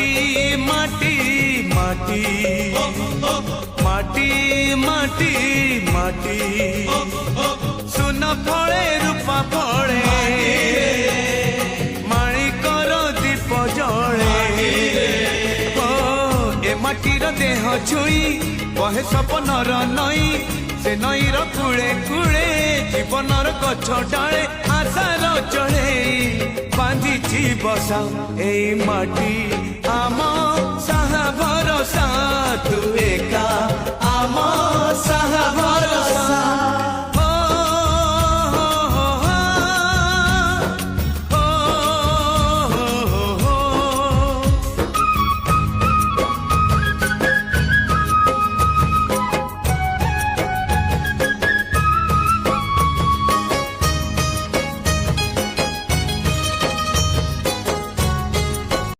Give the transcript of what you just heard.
माटी माटी माटी माटी माटी माटी सुन फले रूपा फले माणिकर दीप जले ए माटीर देह छुई कहे सपनर नई से नईर कूले कूले जीवनर गछ डाले आशार चढ़े बांधी बसा ए माटी आम साहा भरसा तू एका